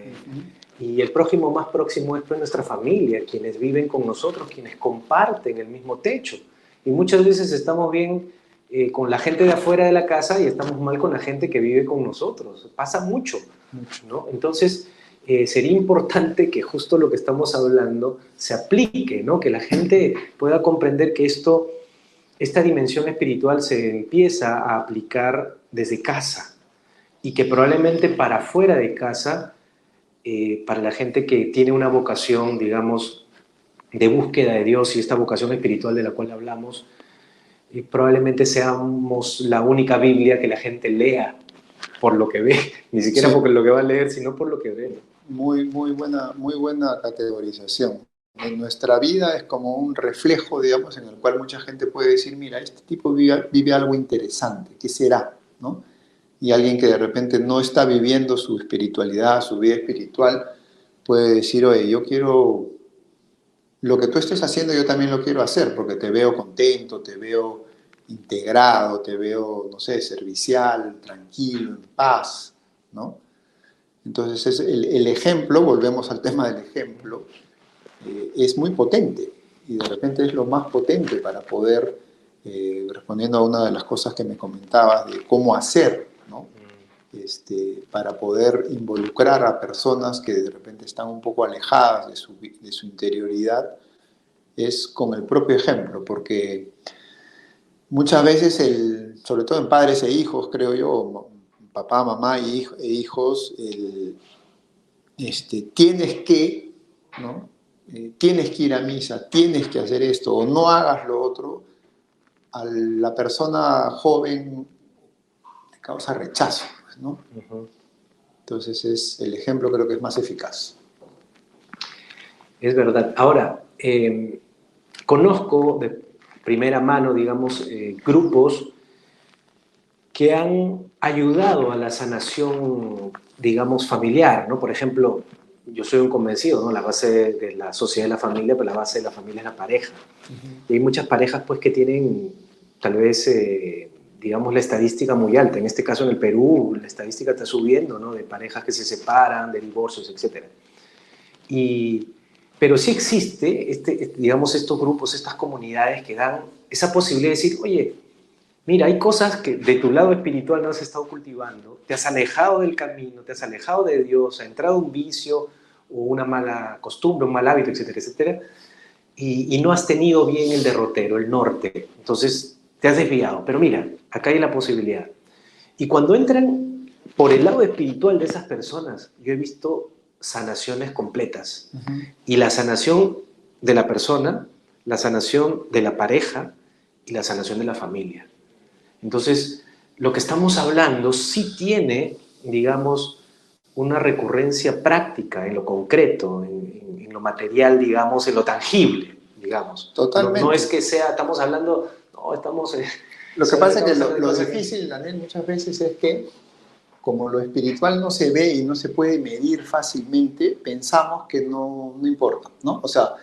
Y el prójimo más próximo es pues, nuestra familia, quienes viven con nosotros, quienes comparten el mismo techo. Y muchas veces estamos bien con la gente de afuera de la casa y estamos mal con la gente que vive con nosotros. Pasa mucho, ¿no? Entonces, sería importante que justo lo que estamos hablando se aplique, ¿no? Que la gente pueda comprender que esta dimensión espiritual se empieza a aplicar desde casa y que probablemente para afuera de casa, para la gente que tiene una vocación, digamos, de búsqueda de Dios y esta vocación espiritual de la cual hablamos, probablemente seamos la única Biblia que la gente lea por lo que ve, ni siquiera sí, por lo que va a leer, sino por lo que ve. Muy buena categorización. En nuestra vida es como un reflejo, digamos, en el cual mucha gente puede decir, mira, este tipo vive algo interesante, ¿qué será? ¿No? Y alguien que de repente no está viviendo su espiritualidad, su vida espiritual, puede decir, oye, yo quiero, lo que tú estés haciendo yo también lo quiero hacer, porque te veo contento, te veo integrado, te veo, no sé, servicial, tranquilo, en paz, ¿no? Entonces el ejemplo, volvemos al tema del ejemplo, es muy potente y de repente es lo más potente para poder, respondiendo a una de las cosas que me comentabas de cómo hacer, ¿no? Para poder involucrar a personas que de repente están un poco alejadas de su interioridad, es con el propio ejemplo, porque muchas veces, sobre todo en padres e hijos, creo yo, papá, mamá e hijos, tienes que ¿no? Tienes que ir a misa, tienes que hacer esto, o no hagas lo otro, a la persona joven le causa rechazo, pues, ¿no? Ujú. Entonces el ejemplo creo que es más eficaz. Es verdad. Ahora, conozco de primera mano, digamos, grupos que han ayudado a la sanación, digamos, familiar, ¿no? Por ejemplo, yo soy un convencido, ¿no? La base de la sociedad es la familia, pero la base de la familia es la pareja. Y hay muchas parejas, pues, que tienen, tal vez, digamos, la estadística muy alta. En este caso, en el Perú, la estadística está subiendo, ¿no? De parejas que se separan, de divorcios, etcétera. Y, pero sí existe, digamos, estos grupos, estas comunidades que dan esa posibilidad de decir, oye, mira, hay cosas que de tu lado espiritual no has estado cultivando, te has alejado del camino, te has alejado de Dios, ha entrado un vicio o una mala costumbre, un mal hábito, etcétera, etcétera, y no has tenido bien el derrotero, el norte. Entonces te has desviado. Pero mira, acá hay la posibilidad. Y cuando entran por el lado espiritual de esas personas, yo he visto sanaciones completas. Uh-huh. Y la sanación de la persona, la sanación de la pareja y la sanación de la familia. Entonces, lo que estamos hablando sí tiene, digamos, una recurrencia práctica en lo concreto, en lo material, digamos, en lo tangible, digamos. No, no es Totalmente. que sea, estamos hablando, no, estamos, Lo que pasa es que estamos hablando de lo cosas que... difícil, Daniel, muchas veces es que como lo espiritual no se ve y no se puede medir fácilmente, pensamos que no importa, ¿no? O sea,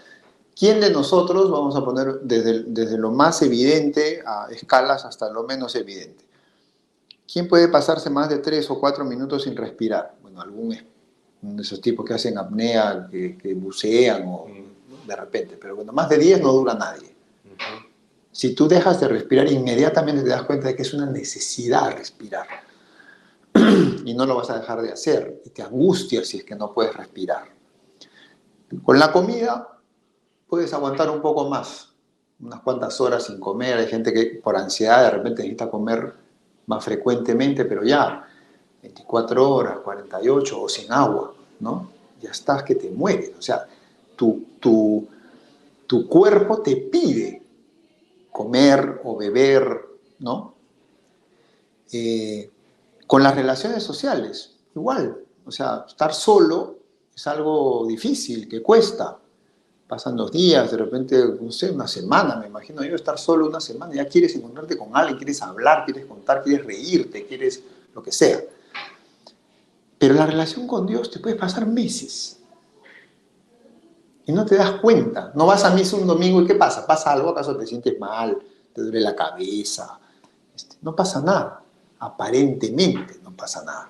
¿quién de nosotros, vamos a poner desde lo más evidente a escalas hasta lo menos evidente? ¿Quién puede pasarse más de 3 o 4 minutos sin respirar? Bueno, uno de esos tipos que hacen apnea, que bucean o de repente, pero bueno, más de 10 no dura nadie. Si tú dejas de respirar, inmediatamente te das cuenta de que es una necesidad respirar y no lo vas a dejar de hacer y te angustias si es que no puedes respirar. Con la comida puedes aguantar un poco más, unas cuantas horas sin comer. Hay gente que por ansiedad de repente necesita comer más frecuentemente, pero ya 24 horas, 48 o sin agua, ¿no? Ya estás que te mueres. O sea, tu cuerpo te pide comer o beber, ¿no? Con las relaciones sociales, igual. O sea, estar solo es algo difícil, que cuesta. Pasan los días, de repente, no sé, una semana, me imagino yo, estar solo una semana, ya quieres encontrarte con alguien, quieres hablar, quieres contar, quieres reírte, quieres lo que sea. Pero la relación con Dios te puede pasar meses y no te das cuenta. No vas a misa un domingo y ¿qué pasa? ¿Pasa algo? ¿Acaso te sientes mal? ¿Te duele la cabeza? No pasa nada. Aparentemente no pasa nada.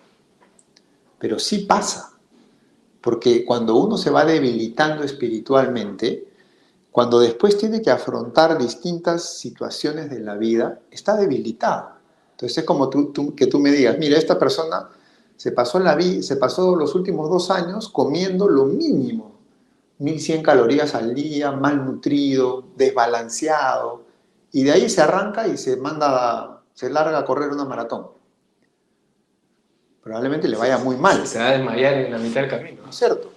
Pero sí pasa. Porque cuando uno se va debilitando espiritualmente, cuando después tiene que afrontar distintas situaciones de la vida, está debilitado. Entonces es como que tú me digas, mira, esta persona se pasó los últimos 2 años comiendo lo mínimo, 1100 calorías al día, malnutrido, desbalanceado, y de ahí se arranca y se larga a correr una maratón. Probablemente le vaya muy mal, Se va a desmayar en la mitad del camino. ¿no es cierto?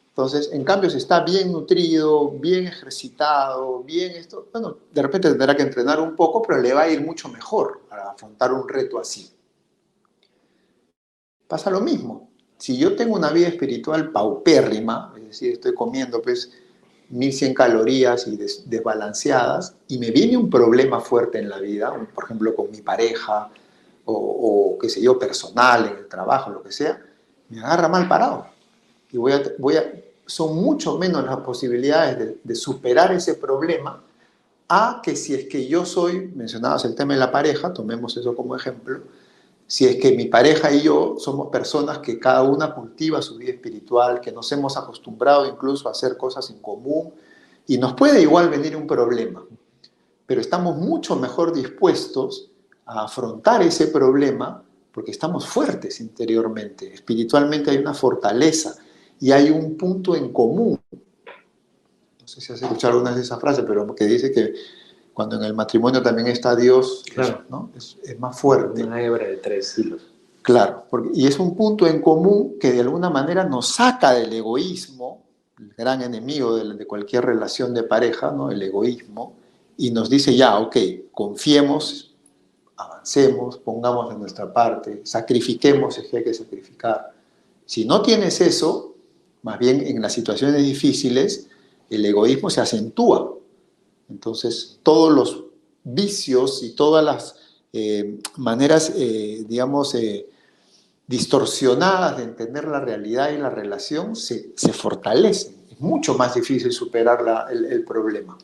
Entonces, en cambio, si está bien nutrido, bien ejercitado, bien esto, bueno, de repente tendrá que entrenar un poco, pero le va a ir mucho mejor para afrontar un reto así. Pasa lo mismo. Si yo tengo una vida espiritual paupérrima, es decir, estoy comiendo pues 1100 calorías y desbalanceadas, y me viene un problema fuerte en la vida, por ejemplo, con mi pareja, o qué sé yo, personal, en el trabajo, lo que sea, me agarra mal parado. Y son mucho menos las posibilidades de superar ese problema a que si es que yo mencionabas el tema de la pareja, tomemos eso como ejemplo, si es que mi pareja y yo somos personas que cada una cultiva su vida espiritual, que nos hemos acostumbrado incluso a hacer cosas en común, y nos puede igual venir un problema, pero estamos mucho mejor dispuestos a afrontar ese problema porque estamos fuertes interiormente. Espiritualmente hay una fortaleza y hay un punto en común. No sé si has escuchado alguna de esas frases, pero que dice que cuando en el matrimonio también está Dios, Claro. ¿no? Es más fuerte. Una hebra de 3 hilos. Claro, y es un punto en común que de alguna manera nos saca del egoísmo el gran enemigo de cualquier relación de pareja, ¿no? El egoísmo, y nos dice ya, ok, confiemos, avancemos, pongamos de nuestra parte, sacrifiquemos si es que hay que sacrificar. Si no tienes eso, más bien en las situaciones difíciles, el egoísmo se acentúa. Entonces, todos los vicios y todas las maneras, digamos, distorsionadas de entender la realidad y la relación se fortalecen. Es mucho más difícil superar el problema.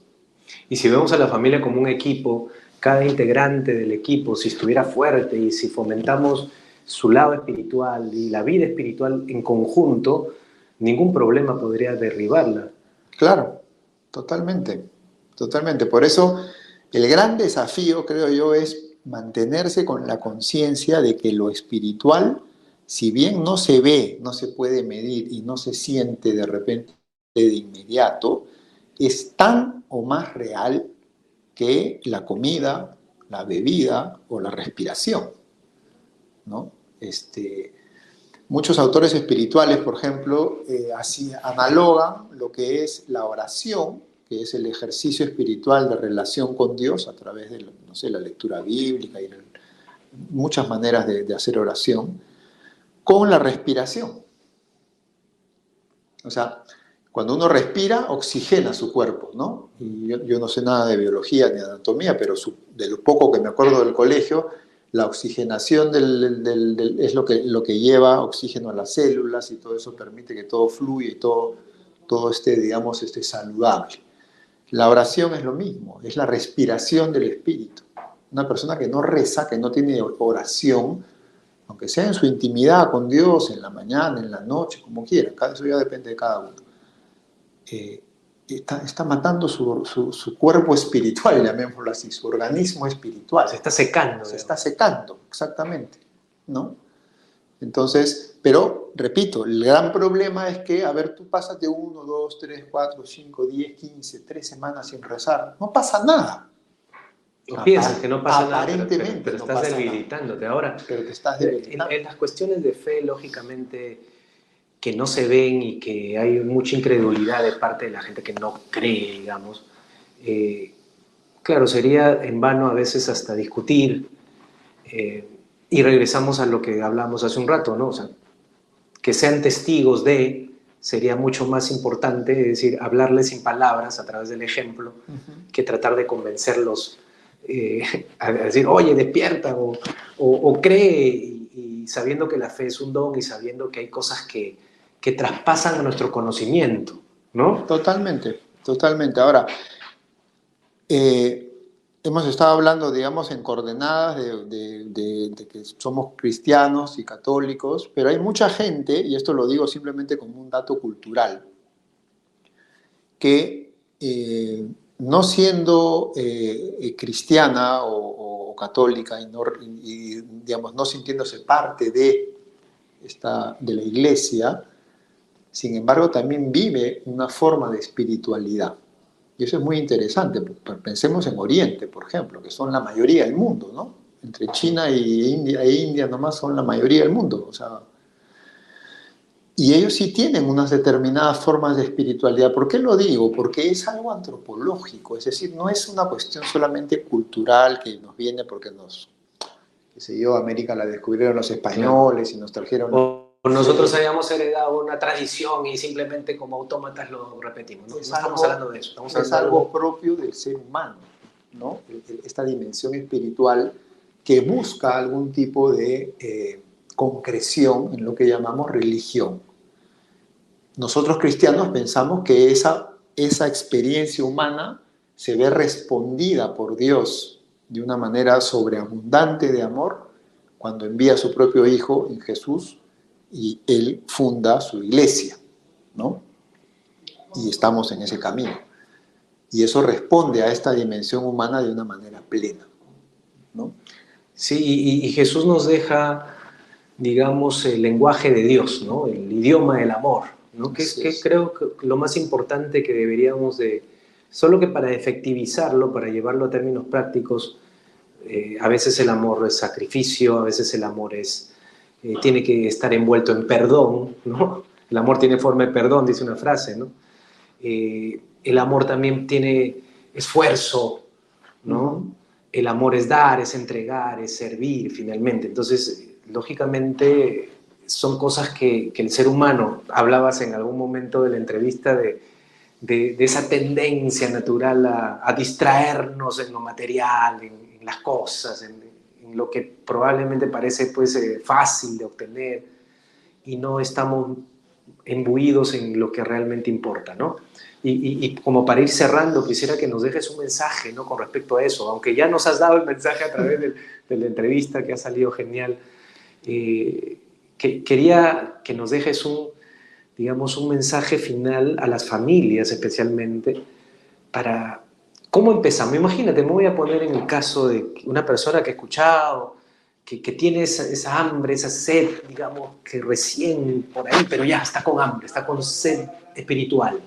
Y si vemos a la familia como un equipo, cada integrante del equipo, si estuviera fuerte y si fomentamos su lado espiritual y la vida espiritual en conjunto, ningún problema podría derribarla. Claro, totalmente, totalmente. Por eso el gran desafío, creo yo, es mantenerse con la conciencia de que lo espiritual, si bien no se ve, no se puede medir y no se siente de repente de inmediato, es tan o más real que la comida, la bebida o la respiración, ¿no? Muchos autores espirituales, por ejemplo, así analogan lo que es la oración, que es el ejercicio espiritual de relación con Dios a través de, no sé, la lectura bíblica y muchas maneras de hacer oración, con la respiración. O sea, cuando uno respira, oxigena su cuerpo, ¿no? Y yo no sé nada de biología ni de anatomía, pero de lo poco que me acuerdo del colegio, la oxigenación es lo que lleva oxígeno a las células y todo eso permite que todo fluya y todo esté, digamos, saludable. La oración es lo mismo, es la respiración del espíritu. Una persona que no reza, que no tiene oración, aunque sea en su intimidad con Dios, en la mañana, en la noche, como quiera, eso ya depende de cada uno, está matando su cuerpo espiritual, llamémoslo así, su organismo espiritual. Se está secando. Se está secando, exactamente, ¿no? Entonces, pero, repito, el gran problema es que, a ver, tú pasas de 1, 2, 3, 4, 5, 10, 15, 3 semanas sin rezar, no pasa nada. O piensas que no pasa nada, pero estás debilitándote. Ahora, pero te estás debilitando. En las cuestiones de fe, lógicamente, que no se ven y que hay mucha incredulidad de parte de la gente que no cree, digamos, claro, sería en vano a veces hasta discutir, y regresamos a lo que hablamos hace un rato, ¿no? O sea, que sean testigos de, sería mucho más importante, es decir, hablarles sin palabras a través del ejemplo, que tratar de convencerlos a decir, oye, despierta, o cree, y sabiendo que la fe es un don y sabiendo que hay cosas que traspasan a nuestro conocimiento, ¿no? Totalmente, totalmente. Ahora, hemos estado hablando, digamos, en coordenadas de que somos cristianos y católicos, pero hay mucha gente, y esto lo digo simplemente como un dato cultural, que no siendo cristiana o católica y, digamos, no sintiéndose parte de la iglesia, sin embargo, también vive una forma de espiritualidad. Y eso es muy interesante. Pensemos en Oriente, por ejemplo, que son la mayoría del mundo, ¿no? Entre China e India nomás son la mayoría del mundo. O sea, y ellos sí tienen unas determinadas formas de espiritualidad. ¿Por qué lo digo? Porque es algo antropológico. Es decir, no es una cuestión solamente cultural que nos viene porque qué sé yo, América la descubrieron los españoles y nos trajeron... O nosotros hayamos heredado una tradición y simplemente como autómatas lo repetimos. No, estamos hablando de eso. Es algo propio del ser humano, ¿no? Esta dimensión espiritual que busca algún tipo de concreción en lo que llamamos religión. Nosotros cristianos pensamos que esa experiencia humana se ve respondida por Dios de una manera sobreabundante de amor cuando envía a su propio Hijo en Jesús y Él funda su iglesia, ¿no? Y estamos en ese camino. Y eso responde a esta dimensión humana de una manera plena, ¿no? Sí, y Jesús nos deja, digamos, el lenguaje de Dios, ¿no? El idioma del amor, ¿no? Que creo que lo más importante que deberíamos de... Solo que para efectivizarlo, para llevarlo a términos prácticos, a veces el amor es sacrificio, a veces el amor tiene que estar envuelto en perdón, ¿no? El amor tiene forma de perdón, dice una frase, ¿no? El amor también tiene esfuerzo, ¿no? El amor es dar, es entregar, es servir, finalmente. Entonces, lógicamente, son cosas que el ser humano, hablabas en algún momento de la entrevista de esa tendencia natural a distraernos en lo material, en las cosas, en lo que probablemente parece pues, fácil de obtener, y no estamos imbuidos en lo que realmente importa, ¿no? Y como para ir cerrando, quisiera que nos dejes un mensaje, ¿no? Con respecto a eso, aunque ya nos has dado el mensaje a través de la entrevista que ha salido genial, quería que nos dejes digamos, un mensaje final a las familias especialmente para cómo empezamos. Imagínate, me voy a poner en el caso de una persona que he escuchado, que tiene esa hambre, esa sed, digamos, que recién por ahí, pero ya está con hambre, está con sed espiritual.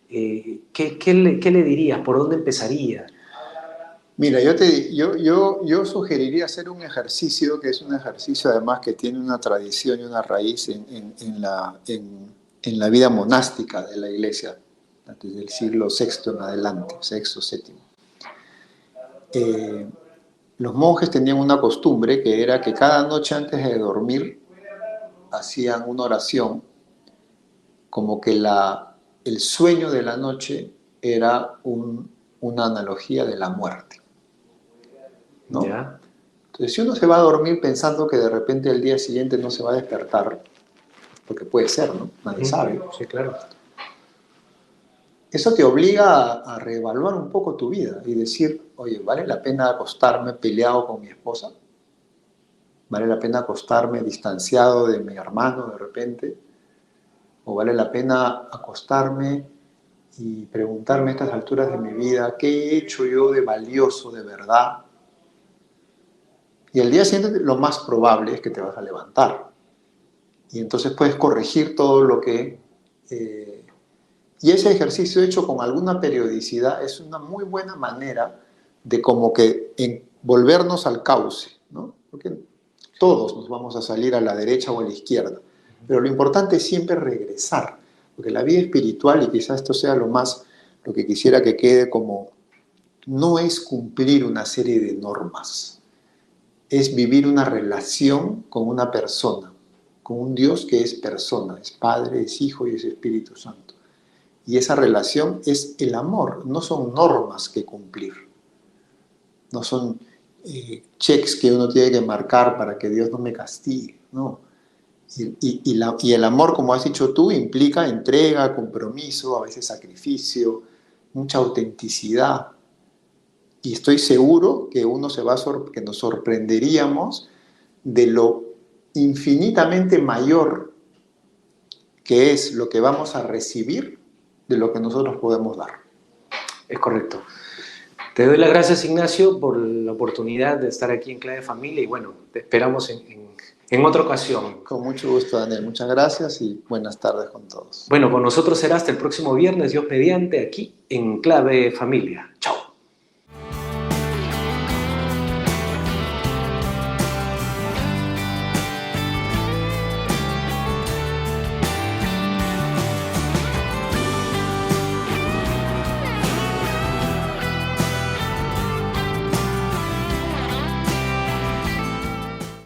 ¿Qué le dirías? ¿Por dónde empezaría? Mira, yo sugeriría hacer un ejercicio que es un ejercicio además que tiene una tradición y una raíz en la vida monástica de la iglesia, desde el siglo VI en adelante, sexto, séptimo. Los monjes tenían una costumbre que era que cada noche antes de dormir hacían una oración, como que el sueño de la noche era una analogía de la muerte, ¿no? ¿Ya? Entonces, si uno se va a dormir pensando que de repente el día siguiente no se va a despertar, porque puede ser, ¿no? Nadie sabe. Sí, claro. Eso te obliga a reevaluar un poco tu vida y decir, oye, ¿vale la pena acostarme peleado con mi esposa? ¿Vale la pena acostarme distanciado de mi hermano de repente? ¿O vale la pena acostarme y preguntarme a estas alturas de mi vida, ¿qué he hecho yo de valioso, de verdad? Y el día siguiente lo más probable es que te vas a levantar. Y entonces puedes corregir todo lo que... y ese ejercicio hecho con alguna periodicidad es una muy buena manera de como que volvernos al cauce, ¿no? Porque todos nos vamos a salir a la derecha o a la izquierda, pero lo importante es siempre regresar, porque la vida espiritual, y quizás esto sea lo que quisiera que quede como, no es cumplir una serie de normas, es vivir una relación con una persona, con un Dios que es persona, es Padre, es Hijo y es Espíritu Santo. Y esa relación es el amor, no son normas que cumplir, no son cheques que uno tiene que marcar para que Dios no me castigue, no. Y el amor, como has dicho tú, implica entrega, compromiso, a veces sacrificio, mucha autenticidad. Y estoy seguro que que nos sorprenderíamos de lo infinitamente mayor que es lo que vamos a recibir de lo que nosotros podemos dar. Es correcto. Te doy las gracias, Ignacio, por la oportunidad de estar aquí en Clave Familia y bueno, te esperamos en otra ocasión. Con mucho gusto, Daniel. Muchas gracias y buenas tardes con todos. Bueno, con nosotros será hasta el próximo viernes, Dios mediante, aquí en Clave Familia.